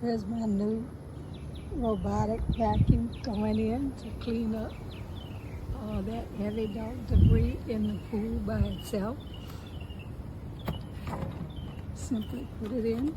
Here's my new robotic vacuum going in to clean up all that heavy dog debris in the pool by itself. Simply put it in.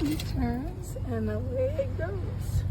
It turns and away it goes.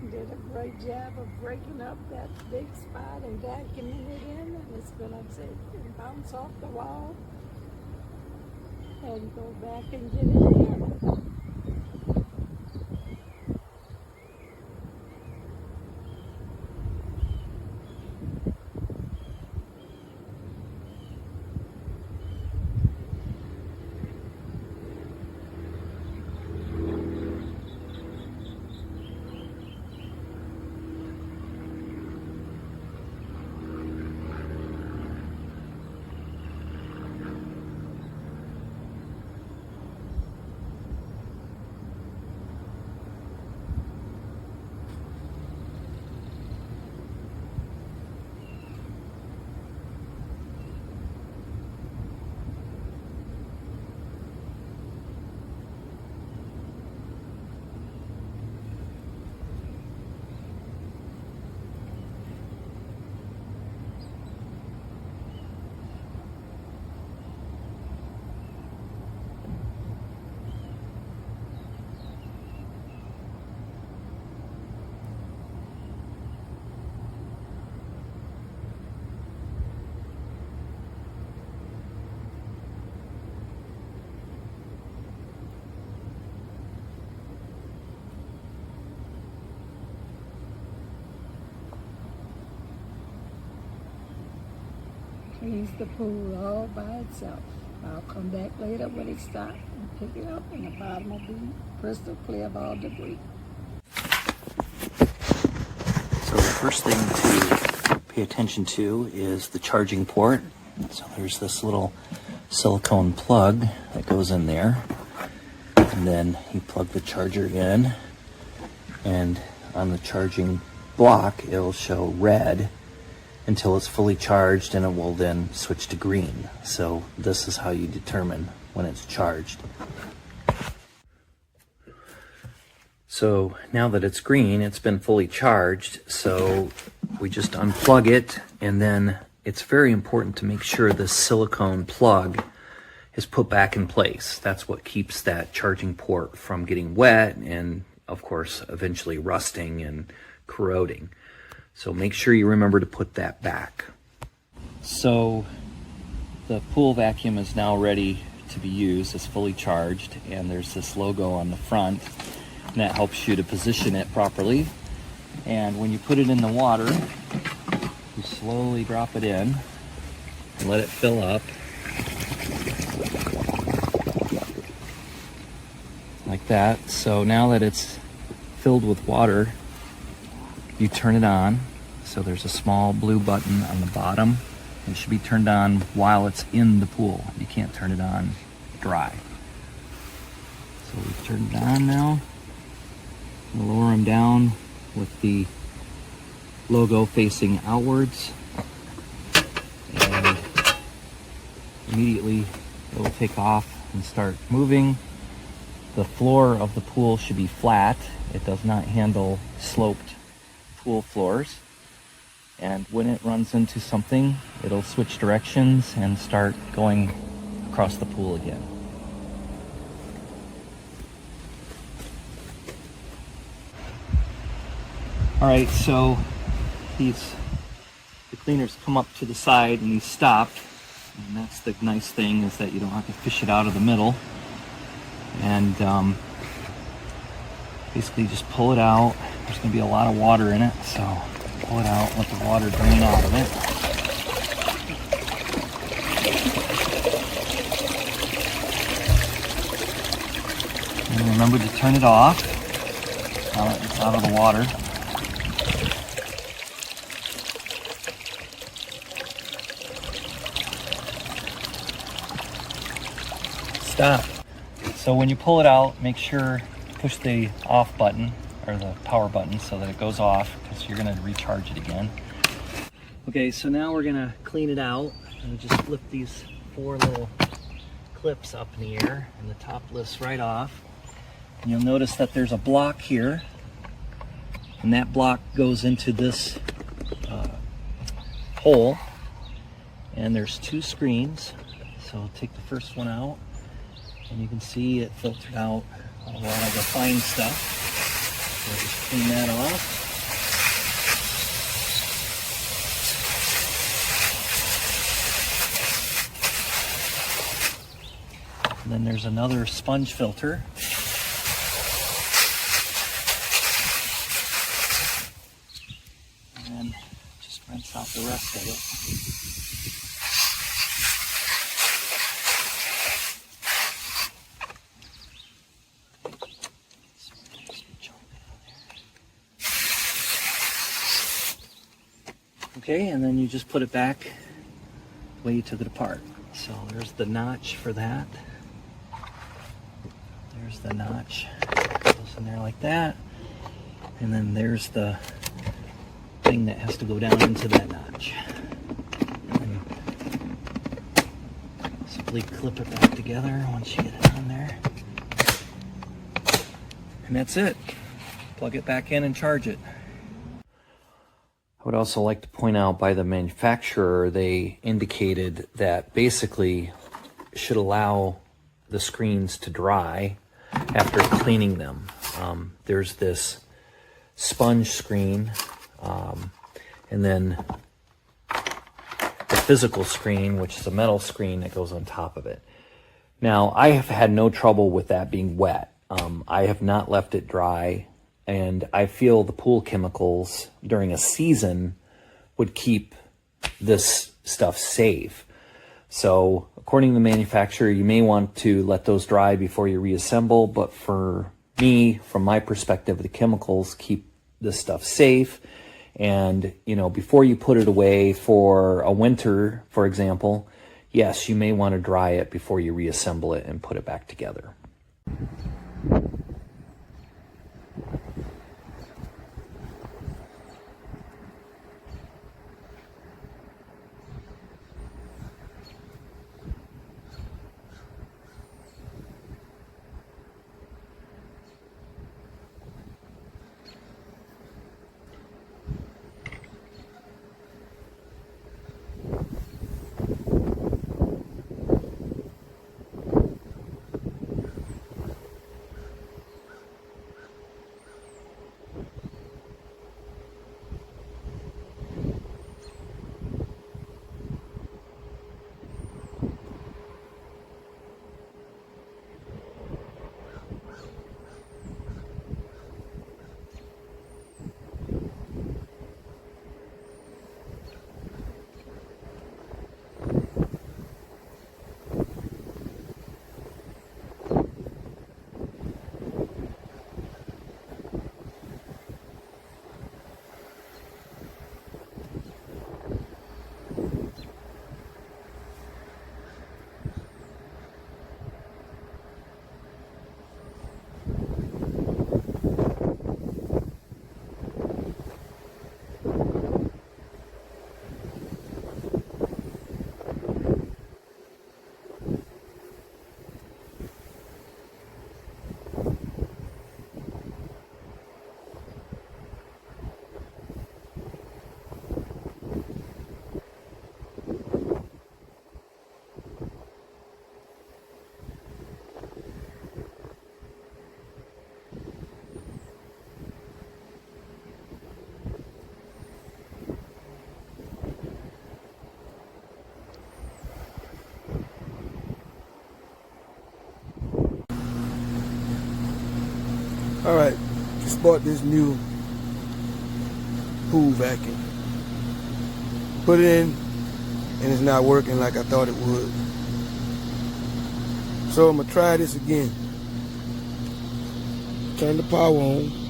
Did a great job of breaking up that big spot and vacuuming it in, and it's going to sit and bounce off the wall and go back and get it again. cleans the pool all by itself. I'll come back later when it stops and pick it up, and the bottom will be crystal clear of all debris. So the first thing to pay attention to is the charging port. So there's this little silicone plug that goes in there, and then you plug the charger in, and on the charging block it'll show red until it's fully charged, and it will then switch to green. So this is how you determine when it's charged. So now that it's green, it's been fully charged, so we just unplug it, and then it's very important to make sure the silicone plug is put back in place. That's what keeps that charging port from getting wet and, of course, eventually rusting and corroding. So make sure you remember to put that back. So the pool vacuum is now ready to be used. It's fully charged, and there's this logo on the front, and that helps you to position it properly. And when you put it in the water, you slowly drop it in and let it fill up. Like that. So now that it's filled with water, you turn it on. So there's a small blue button on the bottom. It should be turned on while it's in the pool. You can't turn it on dry. So we've turned it on now. We'll lower them down with the logo facing outwards, and immediately it will take off and start moving. The floor of the pool should be flat. It does not handle sloped pool floors. And when it runs into something, it'll switch directions and start going across the pool again. All right, so the cleaners come up to the side and these stop. And that's the nice thing, is that you don't have to fish it out of the middle. And basically just pull it out. There's gonna be a lot of water in it, so pull it out, let the water drain out of it. And remember to turn it off now that it's out of the water. Stop. So when you pull it out, make sure to push the off button, or the power button, so that it goes off, because you're going to recharge it again. Okay, so now we're going to clean it out, and just flip these 4 little clips up in the air, and the top lifts right off. And you'll notice that there's a block here, and that block goes into this hole, and there's 2 screens. So take the first one out, and you can see it filtered out a lot of the fine stuff. So just clean that off. And then there's another sponge filter. And then just rinse out the rest of it. Okay, and then you just put it back the way you took it apart. So there's the notch for that. There's the notch. Goes in there like that. And then there's the thing that has to go down into that notch. And simply clip it back together once you get it on there. And that's it. Plug it back in and charge it. I would also like to point out, by the manufacturer, they indicated that basically should allow the screens to dry after cleaning them. There's this sponge screen, and then the physical screen, which is a metal screen that goes on top of it. Now, I have had no trouble with that being wet. I have not left it dry. And I feel the pool chemicals during a season would keep this stuff safe. So according to the manufacturer, you may want to let those dry before you reassemble, but for me, from my perspective, the chemicals keep this stuff safe. And, you know, before you put it away for a winter, for example, yes, you may want to dry it before you reassemble it and put it back together. All right, just bought this new pool vacuum. Put it in, and it's not working like I thought it would. So I'm gonna try this again. Turn the power on.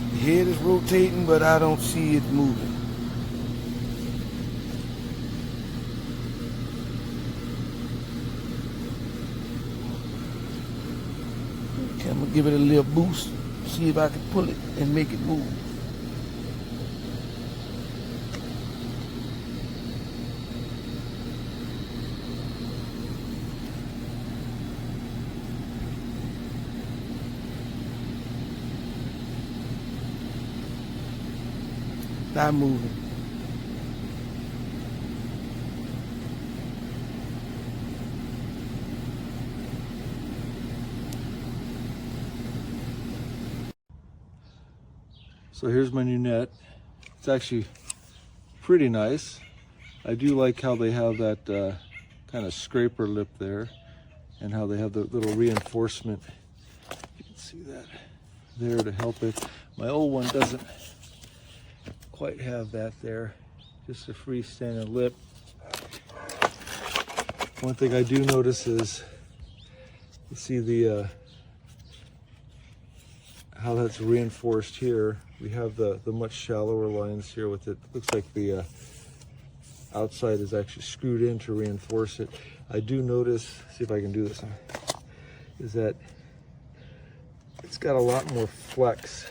The head is rotating, but I don't see it moving. Okay, I'm gonna give it a little boost, see if I can pull it and make it move. Not moving. So here's my new net. It's actually pretty nice. I do like how they have that kind of scraper lip there, and how they have the little reinforcement. You can see that there to help it. My old one doesn't quite have that there, just a freestanding lip. One thing I do notice is, you see the how that's reinforced here. We have the much shallower lines here with it. Looks like the outside is actually screwed in to reinforce it. I do notice, see if I can do this, is that it's got a lot more flex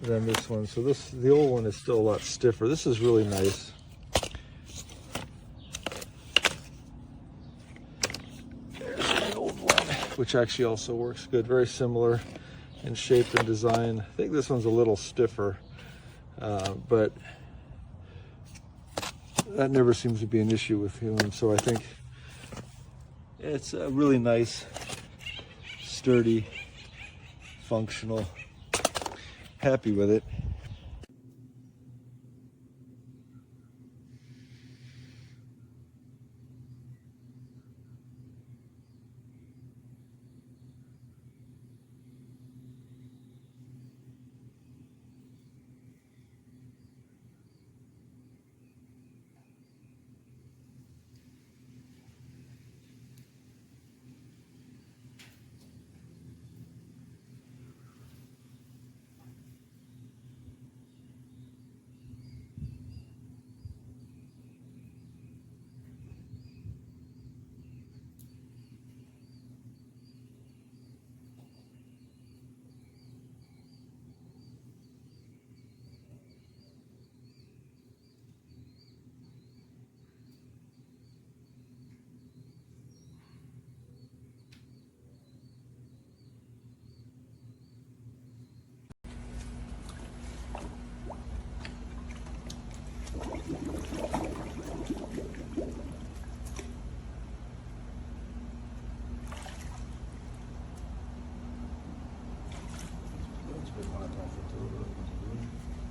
than this one. So the old one is still a lot stiffer. This is really nice. There's the old one, which actually also works good. Very similar in shape and design. I think this one's a little stiffer, but that never seems to be an issue with him. So I think it's a really nice, sturdy, functional. Happy with it.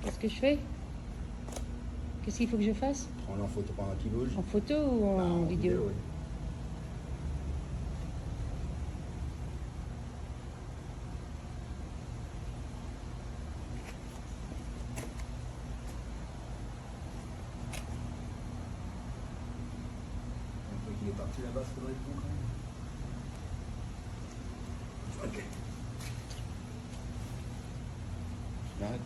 Qu'est-ce que je fais? Qu'est-ce qu'il faut que je fasse? Prends-le en photo pendant qu'il bouge. En photo ou en vidéo? Oui. Une fois qu'il est parti là-bas, ça devrait être bon quand même. Ok. J'arrête.